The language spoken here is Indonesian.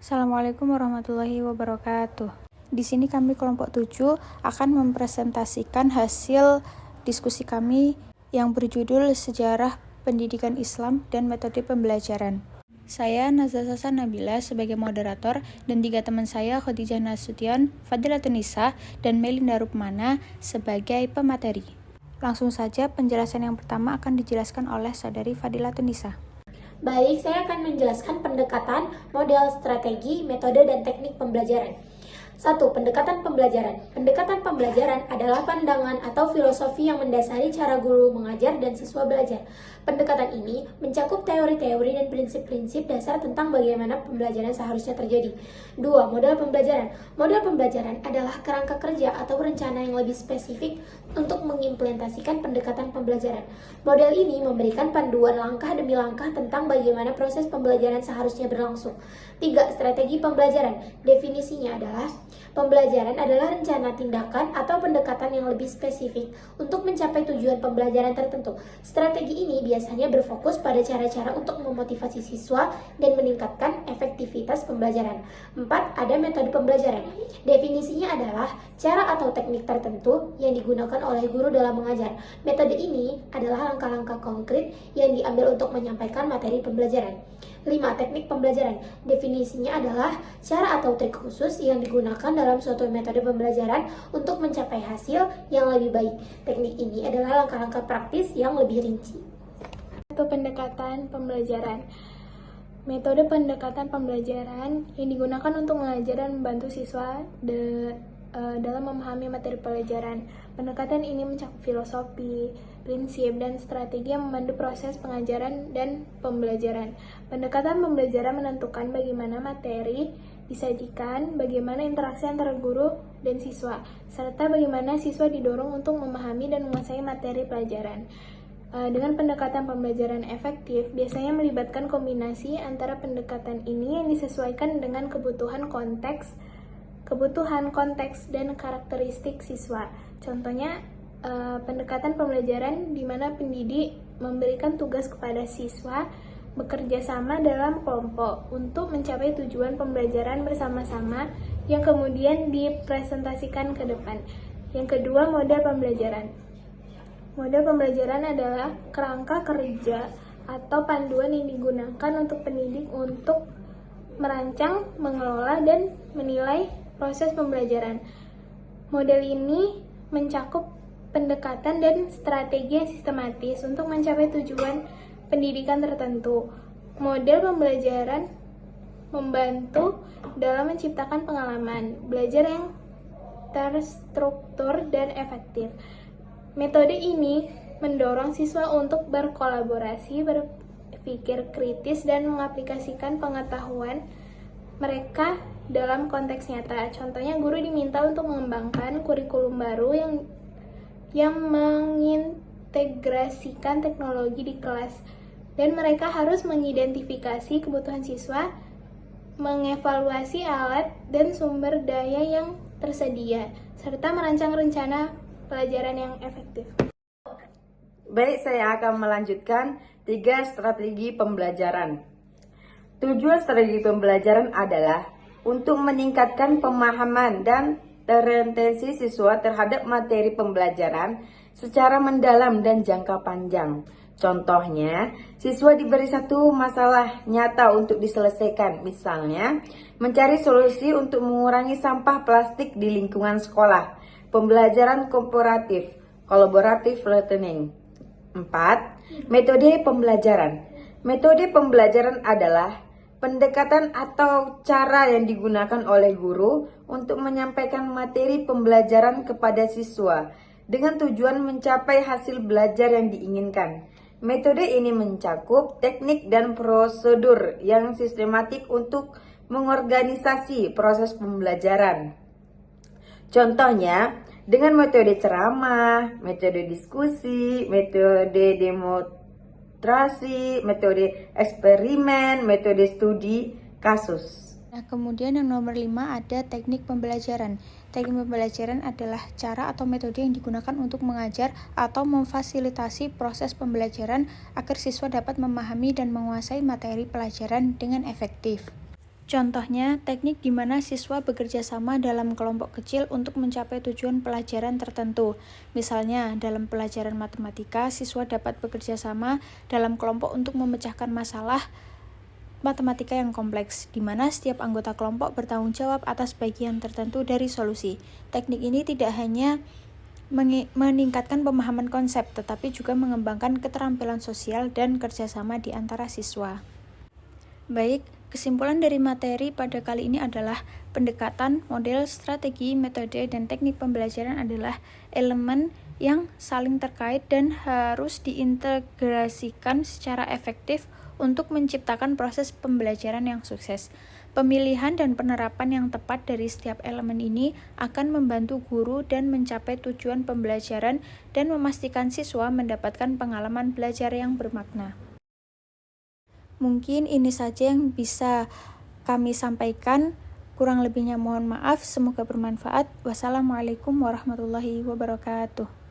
Assalamualaikum warahmatullahi wabarakatuh. Di sini kami kelompok 7 akan mempresentasikan hasil diskusi kami yang berjudul Sejarah Pendidikan Islam dan Metode Pembelajaran. Saya Nazasasa Nabila sebagai moderator dan 3 teman saya Khadijah Nasution, Fadilatun Nisa, dan Melinda Rukmana sebagai pemateri. Langsung saja penjelasan yang pertama akan dijelaskan oleh Saudari Fadilatun Nisa. Baik, saya akan menjelaskan pendekatan, model, strategi, metode, dan teknik pembelajaran. 1. Pendekatan pembelajaran. Pendekatan pembelajaran adalah pandangan atau filosofi yang mendasari cara guru mengajar dan siswa belajar. Pendekatan ini mencakup teori-teori dan prinsip-prinsip dasar tentang bagaimana pembelajaran seharusnya terjadi. 2. Model pembelajaran. Model pembelajaran adalah kerangka kerja atau rencana yang lebih spesifik untuk mengimplementasikan pendekatan pembelajaran. Model ini memberikan panduan langkah demi langkah tentang bagaimana proses pembelajaran seharusnya berlangsung. 3. Strategi pembelajaran. Definisinya adalah pembelajaran adalah rencana tindakan atau pendekatan yang lebih spesifik untuk mencapai tujuan pembelajaran tertentu. Strategi ini biasanya berfokus pada cara-cara untuk memotivasi siswa dan meningkatkan efektivitas pembelajaran. 4. Ada metode pembelajaran. Definisinya adalah cara atau teknik tertentu yang digunakan oleh guru dalam mengajar. Metode ini adalah langkah-langkah konkret yang diambil untuk menyampaikan materi pembelajaran. 5. Teknik pembelajaran. Definisinya adalah cara atau trik khusus yang digunakan dalam suatu metode pembelajaran untuk mencapai hasil yang lebih baik. Teknik ini adalah langkah-langkah praktis yang lebih rinci. Atau pendekatan pembelajaran. Metode pendekatan pembelajaran yang digunakan untuk mengajar dan membantu siswa dalam memahami materi pelajaran. Pendekatan ini mencakup filosofi, prinsip, dan strategi yang membantu proses pengajaran dan pembelajaran. Pendekatan pembelajaran menentukan bagaimana materi disajikan, bagaimana interaksi antara guru dan siswa, serta bagaimana siswa didorong untuk memahami dan menguasai materi pelajaran. Dengan pendekatan pembelajaran efektif, biasanya melibatkan kombinasi antara pendekatan ini yang disesuaikan dengan kebutuhan konteks, dan karakteristik siswa. Contohnya, pendekatan pembelajaran di mana pendidik memberikan tugas kepada siswa bekerja sama dalam kelompok untuk mencapai tujuan pembelajaran bersama-sama yang kemudian dipresentasikan ke depan. Yang kedua, model pembelajaran. Model pembelajaran adalah kerangka kerja atau panduan yang digunakan untuk pendidik untuk merancang, mengelola, dan menilai proses pembelajaran. Model ini mencakup pendekatan dan strategi yang sistematis untuk mencapai tujuan pendidikan tertentu. Model pembelajaran membantu dalam menciptakan pengalaman belajar yang terstruktur dan efektif. Metode ini mendorong siswa untuk berkolaborasi, berpikir kritis, dan mengaplikasikan pengetahuan mereka dalam konteks nyata. Contohnya, guru diminta untuk mengembangkan kurikulum baru yang mengintegrasikan teknologi di kelas, dan mereka harus mengidentifikasi kebutuhan siswa, mengevaluasi alat dan sumber daya yang tersedia, serta merancang rencana pelajaran yang efektif. Baik, saya akan melanjutkan 3 strategi pembelajaran. Tujuan strategi pembelajaran adalah untuk meningkatkan pemahaman dan retensi siswa terhadap materi pembelajaran secara mendalam dan jangka panjang. Contohnya, siswa diberi satu masalah nyata untuk diselesaikan, misalnya mencari solusi untuk mengurangi sampah plastik di lingkungan sekolah. Pembelajaran kooperatif, collaborative learning. 4. Metode pembelajaran. Metode pembelajaran adalah pendekatan atau cara yang digunakan oleh guru untuk menyampaikan materi pembelajaran kepada siswa dengan tujuan mencapai hasil belajar yang diinginkan. Metode ini mencakup teknik dan prosedur yang sistematik untuk mengorganisasi proses pembelajaran. Contohnya, dengan metode ceramah, metode diskusi, metode demonstrasi, metode eksperimen, metode studi kasus. Nah, kemudian yang nomor 5 ada teknik pembelajaran. Teknik pembelajaran adalah cara atau metode yang digunakan untuk mengajar atau memfasilitasi proses pembelajaran agar siswa dapat memahami dan menguasai materi pelajaran dengan efektif. Contohnya, teknik di mana siswa bekerja sama dalam kelompok kecil untuk mencapai tujuan pelajaran tertentu. Misalnya, dalam pelajaran matematika, siswa dapat bekerja sama dalam kelompok untuk memecahkan masalah matematika yang kompleks, di mana setiap anggota kelompok bertanggung jawab atas bagian tertentu dari solusi. Teknik ini tidak hanya meningkatkan pemahaman konsep, tetapi juga mengembangkan keterampilan sosial dan kerjasama di antara siswa. Baik, kesimpulan dari materi pada kali ini adalah pendekatan, model, strategi, metode, dan teknik pembelajaran adalah elemen yang saling terkait dan harus diintegrasikan secara efektif untuk menciptakan proses pembelajaran yang sukses. Pemilihan dan penerapan yang tepat dari setiap elemen ini akan membantu guru dan mencapai tujuan pembelajaran dan memastikan siswa mendapatkan pengalaman belajar yang bermakna. Mungkin ini saja yang bisa kami sampaikan. Kurang lebihnya mohon maaf. Semoga bermanfaat. Wassalamualaikum warahmatullahi wabarakatuh.